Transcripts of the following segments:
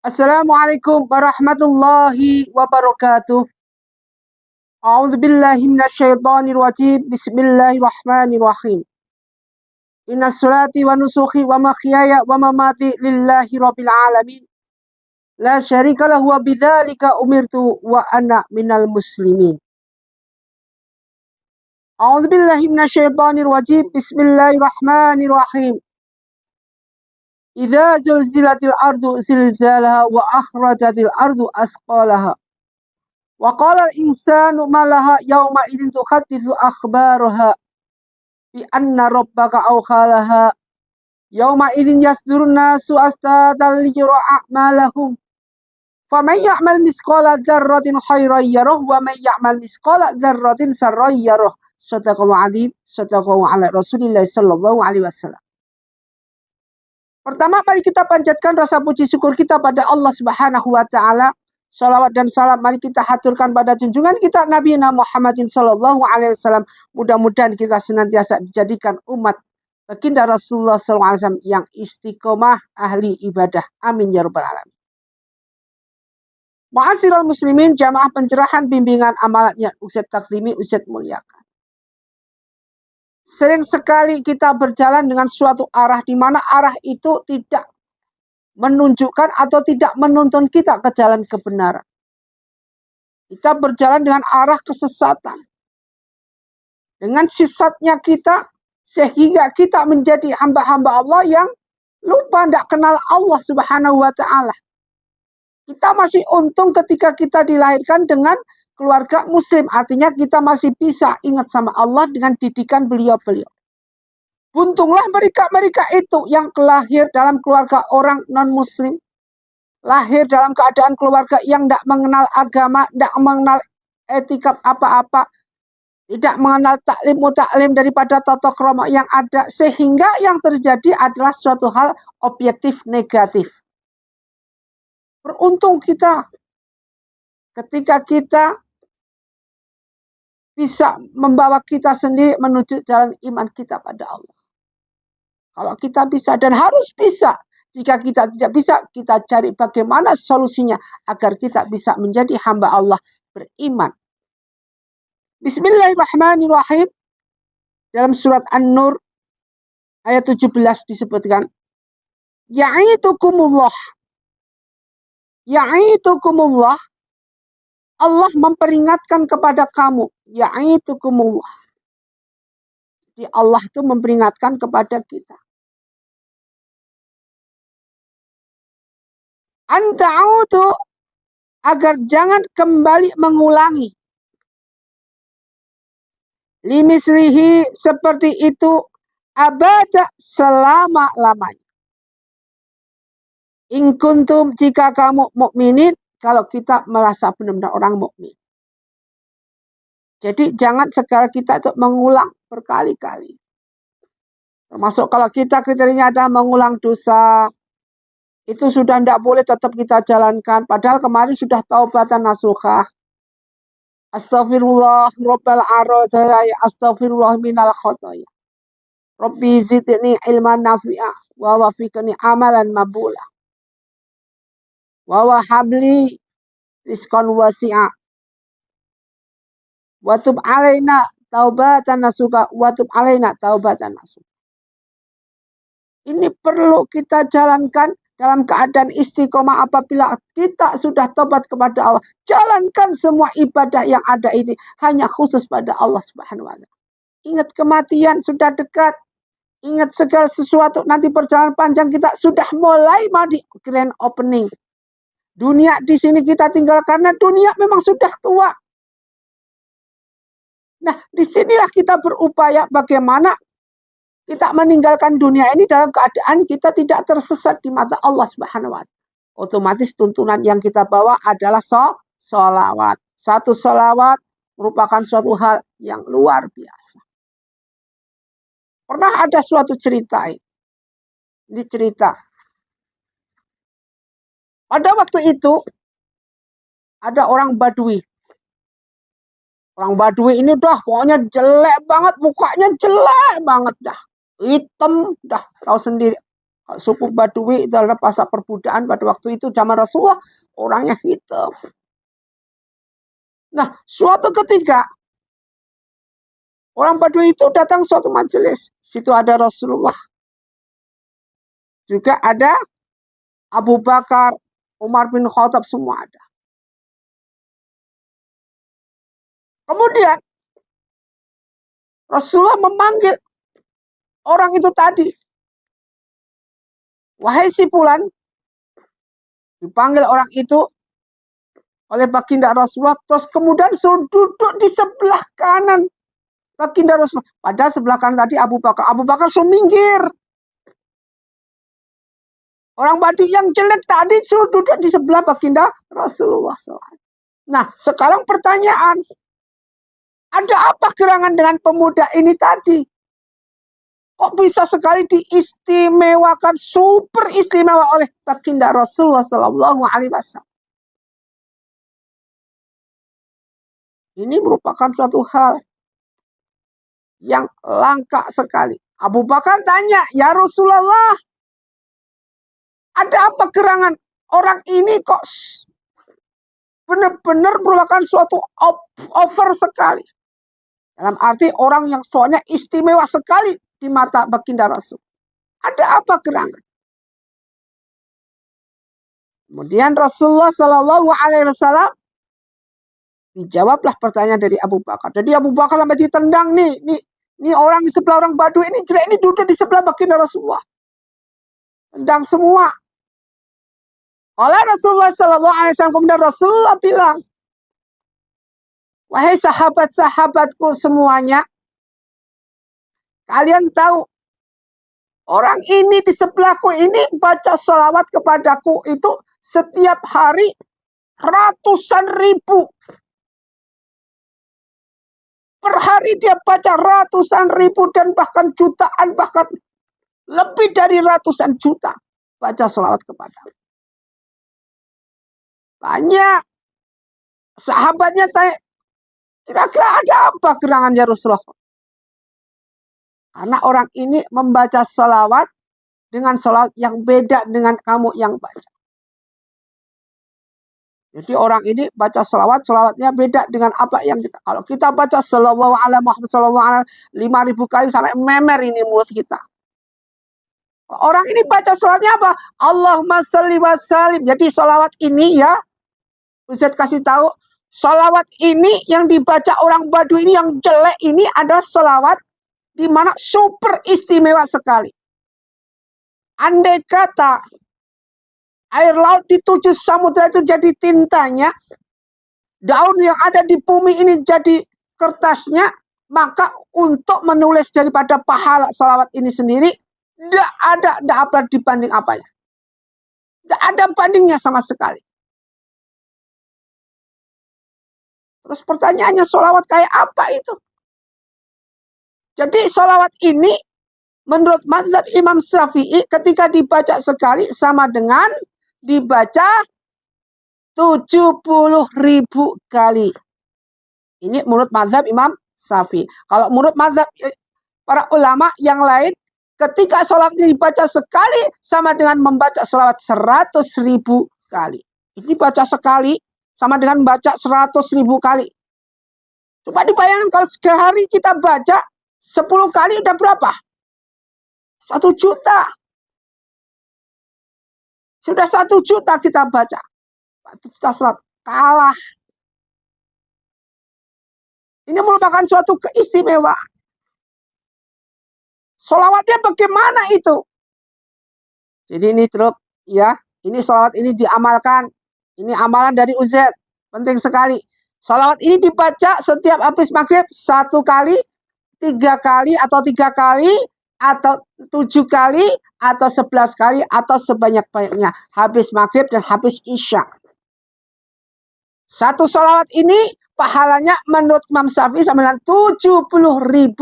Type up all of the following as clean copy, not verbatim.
Assalamualaikum warahmatullahi wabarakatuh. A'udzu billahi minasyaitonir rajim. Bismillahirrahmanirrahim. Inna salati wa nusuki wa mahyaya wa mamati lillahi rabbil alamin. La syarika lahu wa bidzalika umirtu wa ana minal muslimin. A'udzu billahi minasyaitonir rajim. Bismillahirrahmanirrahim. Idza zulzilatil ardu zilzalaha wa akhrajatil ardu asqalaha. Wa qala al-insanu ma laha yawma idzin tuhadditsu akhbaraha bi anna rabbaka awkhalaha yawma idzin yasdurun nasu astatan liyura a'malahum faman ya'mal misqala dzarratin khairan yarah wa man ya'mal misqala dzarratin sarran yarah. Shadaqallahu adzim. Shadaqallahu ala Rasulillah sallallahu alaihi wasallam. Pertama, mari kita panjatkan rasa puji syukur kita pada Allah Subhanahu wa taala. Salawat dan salam mari kita haturkan pada junjungan kita Nabi Muhammadin sallallahu alaihi wasallam. Mudah-mudahan kita senantiasa dijadikan umat baginda Rasulullah sallallahu alaihi wasallam yang istiqomah ahli ibadah. Amin ya rabbal alamin. Ma'asyiral muslimin, jamaah pencerahan bimbingan amalatnya Ustaz Taklimi, Ustaz muliakan. Sering sekali kita berjalan dengan suatu arah di mana arah itu tidak menunjukkan atau tidak menuntun kita ke jalan kebenaran. Kita berjalan dengan arah kesesatan. Dengan sesatnya kita, sehingga kita menjadi hamba-hamba Allah yang lupa tidak kenal Allah Subhanahu wa ta'ala. Kita masih untung ketika kita dilahirkan dengan keluarga muslim. Artinya kita masih bisa ingat sama Allah dengan didikan beliau-beliau. Untunglah mereka-mereka itu yang lahir dalam keluarga orang non-muslim. Lahir dalam keadaan keluarga yang tidak mengenal agama, tidak mengenal etika apa-apa. Tidak mengenal taklim mutaklim daripada tata krama yang ada. Sehingga yang terjadi adalah suatu hal objektif negatif. Beruntung kita ketika kita bisa membawa kita sendiri menuju jalan iman kita pada Allah. Kalau kita bisa dan harus bisa. Jika kita tidak bisa, kita cari bagaimana solusinya agar kita bisa menjadi hamba Allah beriman. Bismillahirrahmanirrahim. Dalam surat An-Nur ayat 17 disebutkan, Ya'itukumullah. Ya'itukumullah. Allah memperingatkan kepada kamu. Ya'itukumullah. Jadi Allah itu memperingatkan kepada kita. Anta'udu, agar jangan kembali mengulangi. Limislihi, seperti itu, abada, selama-lamanya. In kuntum, jika kamu mukminin, kalau kita merasa benar-benar orang mukmin. Jadi jangan sekali kita itu mengulang berkali-kali. Termasuk kalau kita kriterianya adalah mengulang dosa, itu sudah tidak boleh tetap kita jalankan. Padahal kemarin sudah taubatan nasuhah. Astaghfirullah rabbal aradaya, astaghfirullah minal khotoya. Rabbi zidni ilman nafi'ah, wa wafiqni amalan mabula. Wa wahabli rizqan wasi'ah. Wa tub alaina taubatan nasuha, wa tub alaina taubatan nasuha. Ini perlu kita jalankan dalam keadaan istiqomah. Apabila kita sudah tobat kepada Allah, jalankan semua ibadah yang ada ini hanya khusus pada Allah Subhanahu wa ta'ala. Ingat kematian sudah dekat. Ingat segala sesuatu, nanti perjalanan panjang kita sudah mulai di grand opening. Dunia di sini kita tinggal karena dunia memang sudah tua. Nah, disinilah kita berupaya bagaimana kita meninggalkan dunia ini dalam keadaan kita tidak tersesat di mata Allah Subhanahu wa ta'ala. Otomatis tuntunan yang kita bawa adalah sholawat. Satu sholawat merupakan suatu hal yang luar biasa. Pernah ada suatu cerita. Ini cerita. Pada waktu itu ada orang Badui. Orang Badui ini dah pokoknya jelek banget, mukanya jelek banget dah. Hitam, dah tahu sendiri. Suku Badui itu adalah masa perbudakan pada waktu itu zaman Rasulullah, orangnya hitam. Nah, suatu ketika orang Badui itu datang suatu majelis. Situ ada Rasulullah. Juga ada Abu Bakar, Umar bin Khattab, semua ada. Kemudian Rasulullah memanggil orang itu tadi. Wahai si Fulan, dipanggil orang itu oleh baginda Rasulullah, terus kemudian suruh duduk di sebelah kanan baginda Rasulullah. Padahal sebelah kanan tadi Abu Bakar. Abu Bakar suruh minggir. Orang Badui yang jelek tadi suruh duduk di sebelah baginda Rasulullah SAW. Nah, sekarang pertanyaan, ada apa gerangan dengan pemuda ini tadi? Kok bisa sekali diistimewakan, super istimewa oleh baginda Rasulullah SAW? Ini merupakan suatu hal yang langka sekali. Abu Bakar tanya, ya Rasulullah, ada apa gerangan? Orang ini kok benar-benar merupakan suatu over sekali. Dalam arti orang yang soalnya istimewa sekali di mata baginda Rasul. Ada apa gerangan? Kemudian Rasulullah SAW dijawablah pertanyaan dari Abu Bakar. Jadi Abu Bakar sampai ditendang nih orang di sebelah orang Badui ini jelek, ini duduk di sebelah baginda Rasulullah. Tendang semua. Oleh Rasulullah SAW, kemudian Rasulullah bilang, wahai sahabat-sahabatku semuanya, kalian tahu orang ini di sebelahku ini baca sholawat kepadaku itu setiap hari ratusan ribu. Per hari dia baca ratusan ribu dan bahkan jutaan, bahkan lebih dari ratusan juta baca sholawat kepadaku. Tanya sahabatnya, tanya, kira-kira ada apa gerangannya Rasulullah? Karena orang ini membaca sholawat dengan sholawat yang beda dengan kamu yang baca. Jadi orang ini baca sholawatnya beda dengan apa yang kita. Kalau kita baca sholawat ala Muhammad sholawat 5.000 kali sampai memer ini mulut kita. Orang ini baca sholawatnya apa? Allahumma sholli wa sallim. Jadi sholawat ini ya, Ustaz kasih tahu, sholawat ini yang dibaca orang Badui ini yang jelek ini adalah sholawat di mana super istimewa sekali. Andai kata air laut di 7 samudra itu jadi tintanya, daun yang ada di bumi ini jadi kertasnya, maka untuk menulis daripada pahala sholawat ini sendiri, tidak ada dibanding apanya. Tidak ada bandingnya sama sekali. Terus pertanyaannya, sholawat kayak apa itu? Jadi sholawat ini menurut mazhab Imam Syafi'i ketika dibaca sekali sama dengan dibaca 70.000 kali. Ini menurut mazhab Imam Syafi'i. Kalau menurut mazhab para ulama yang lain, ketika sholawat ini dibaca sekali sama dengan membaca sholawat 100.000 kali. Ini baca sekali sama dengan membaca 100.000 kali. Coba dibayangkan kalau sehari kita baca 10 kali udah berapa? 1 juta. Sudah 1 juta kita baca. 1 juta sholat. Kalah. Ini merupakan suatu keistimewaan. Sholawatnya bagaimana itu? Jadi ini terus ya. Ini sholawat ini diamalkan. Ini amalan dari Ustaz. Penting sekali. Sholawat ini dibaca setiap habis maghrib 1 kali, 3 kali, atau 3 kali, atau 7 kali, atau 11 kali, atau sebanyak-banyaknya. Habis maghrib dan habis isya. 1 sholawat ini pahalanya menurut Imam Syafi'i sama dengan 70.000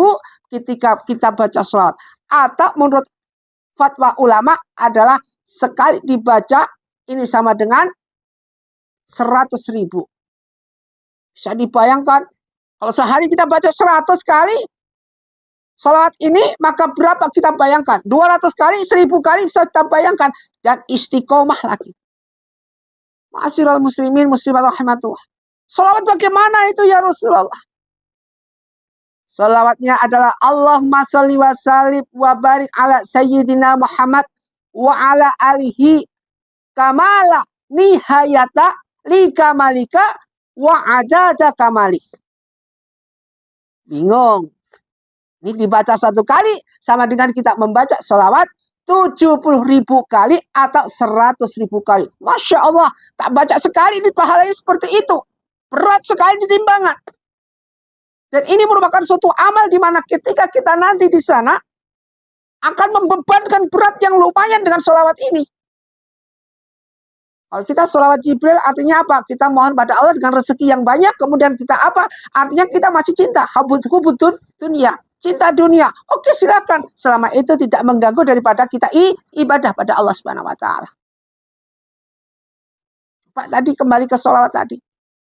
ketika kita baca sholawat. Atau menurut fatwa ulama adalah sekali dibaca ini sama dengan 100.000. Bisa dibayangkan kalau sehari kita baca 100 kali, Salawat ini maka berapa kita bayangkan? 200 kali, 1000 kali bisa kita bayangkan. Dan istiqomah lagi. Ma'asyiral muslimin, muslimat rahmatullah. Salawat bagaimana itu ya Rasulullah? Salawatnya adalah Allahumma sholli wa sallim wa barik ala sayyidina Muhammad wa ala alihi kamala nihayata li kamalika wa adada kamali. Bingung. Ini dibaca satu kali sama dengan kita membaca salawat 70.000 kali atau 100.000 kali. Masya Allah, tak baca sekali ini pahalanya seperti itu. Berat sekali di timbangan. Dan ini merupakan suatu amal di mana ketika kita nanti di sana akan membebankan berat yang lumayan dengan sholawat ini. Kalau kita sholawat Jibril artinya apa? Kita mohon pada Allah dengan rezeki yang banyak. Kemudian kita apa? Artinya kita masih cinta. Hubudun dunia. Cinta dunia. Oke, silakan. Selama itu tidak mengganggu daripada kita ibadah pada Allah Subhanahu wa taala. Pak, tadi kembali ke sholawat tadi.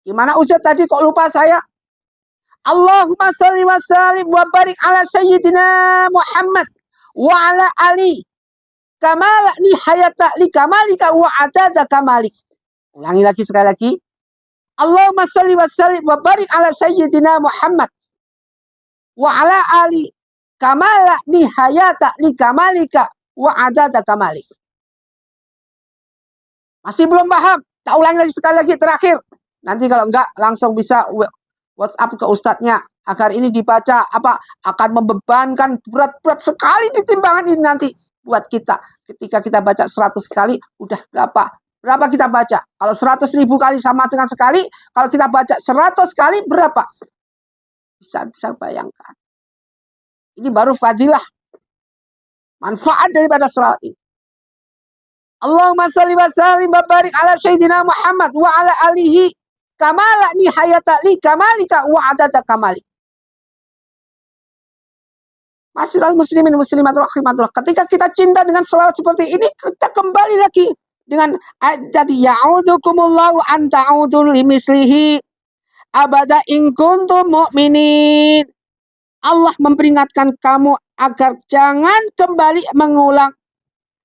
Gimana Ustaz tadi kok lupa saya? Allahumma sholli wa sallim wa barik ala sayyidina Muhammad wa ala ali kamala nihayata li kamalika wa adada kamalik. Ulangi lagi sekali lagi. Allahumma sholli wa sallim wa barik ala sayyidina Muhammad wa ala ali kamala nihayata li kamalika wa adada kamalik. Masih belum paham? Tak ulangi lagi sekali lagi terakhir. Nanti kalau enggak langsung bisa WhatsApp ke ustadznya agar ini dibaca akan membebankan berat sekali di timbangan ini nanti buat kita. Ketika kita baca 100 kali udah berapa kita baca? Kalau 100.000 kali sama dengan sekali, kalau kita baca 100 kali berapa? Bisa bayangkan. Ini baru fadilah manfaat daripada salat ini. Allahumma sholli wa sallim wa barik ala sayyidina Muhammad wa ala alihi kamala nihayata li kamalika wa adada kamali. Masyiral muslimin muslimat rahimatullah. Ketika kita cinta dengan salawat seperti ini, kita kembali lagi dengan ayat tadi ya'udzukumullahu an ta'udzu limislihi abada in kuntum mu'minin. Allah memperingatkan kamu agar jangan kembali mengulang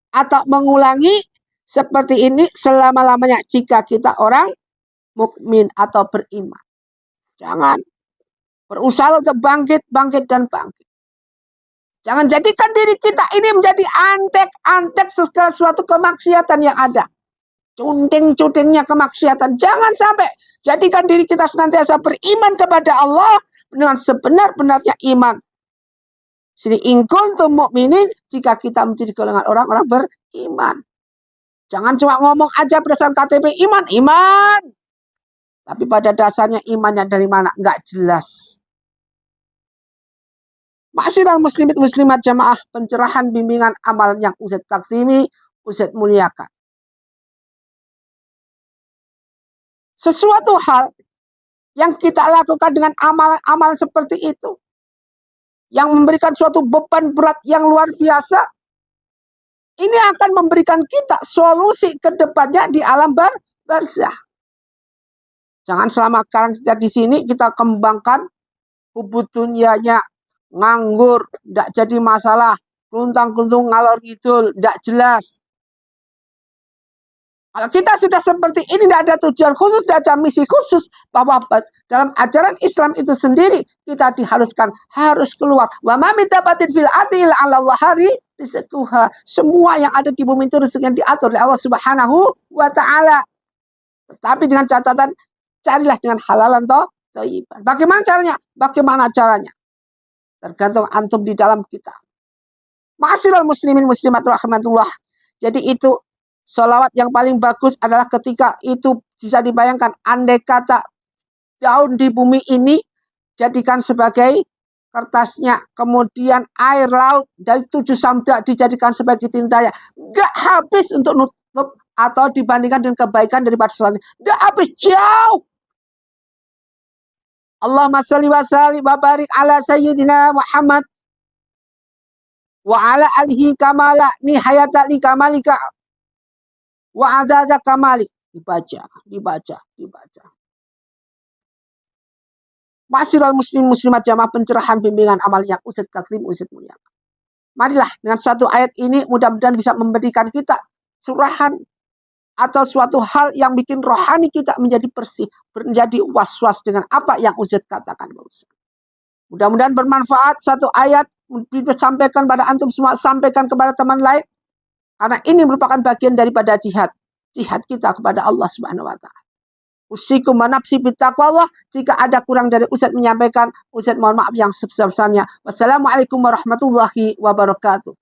atau mengulangi seperti ini selama-lamanya jika kita orang mukmin atau beriman. Jangan berusaha untuk bangkit dan bangkit. Jangan jadikan diri kita ini menjadi antek segala suatu kemaksiatan yang ada. Cunting-cuntingnya kemaksiatan. Jangan sampai jadikan diri kita senantiasa beriman kepada Allah dengan sebenar-benarnya iman. Sini in kuntum mu'minin, jika kita menjadi golongan orang-orang beriman. Jangan cuma ngomong aja berdasarkan KTP iman. Tapi pada dasarnya imannya dari mana? Enggak jelas. Masyiral muslimin muslimat jamaah pencerahan bimbingan amal yang Ustaz taksimi, Ustaz muliakan. Sesuatu hal yang kita lakukan dengan amalan seperti itu, yang memberikan suatu beban berat yang luar biasa, ini akan memberikan kita solusi ke depannya di alam barzah. Jangan selama sekarang kita di sini kita kembangkan hubud dunyanya, nganggur, tidak jadi masalah, luntang-luntung ngalor ngidul, tidak jelas. Kalau kita sudah seperti ini, tidak ada tujuan khusus, tidak ada misi khusus, bahwa dalam ajaran Islam itu sendiri kita diharuskan harus keluar. Wa ma min dabatin fil ardi illa 'ala Allahi rizquha. Semua yang ada di bumi itu rezeki yang diatur oleh Allah Subhanahu wa taala. Tetapi dengan catatan carilah dengan halalan thayyiban. Bagaimana caranya? Tergantung antum di dalam kita. Ma'asyiral muslimin muslimat rahmatullah. Jadi itu sholawat yang paling bagus adalah ketika itu bisa dibayangkan andai kata daun di bumi ini jadikan sebagai kertasnya, kemudian air laut dari 7 samudra dijadikan sebagai tintanya. Gak habis untuk nutup atau dibandingkan dengan kebaikan daripada sholawat. Gak habis, jauh. Allahumma sholli wa sallim wa barik ala sayyidina Muhammad wa ala alihi kamala nihayata li kamalika wa adada kamalik. Dibaca. Ma'asyiral muslim muslimat jamaah pencerahan bimbingan amal yang Ustadz Taklim Ustadz mulia. Marilah dengan satu ayat ini mudah-mudahan bisa memberikan kita curahan atau suatu hal yang bikin rohani kita menjadi bersih, menjadi was-was dengan apa yang Ustadz katakan. Mudah-mudahan bermanfaat satu ayat disampaikan pada antum semua, sampaikan kepada teman lain. Karena ini merupakan bagian daripada jihad. Jihad kita kepada Allah Subhanahu wa taala. Usikum manapsi bittaqwallah. Jika ada kurang dari Ustadz menyampaikan, Ustadz mohon maaf yang sebesar-besarnya. Wassalamualaikum warahmatullahi wabarakatuh.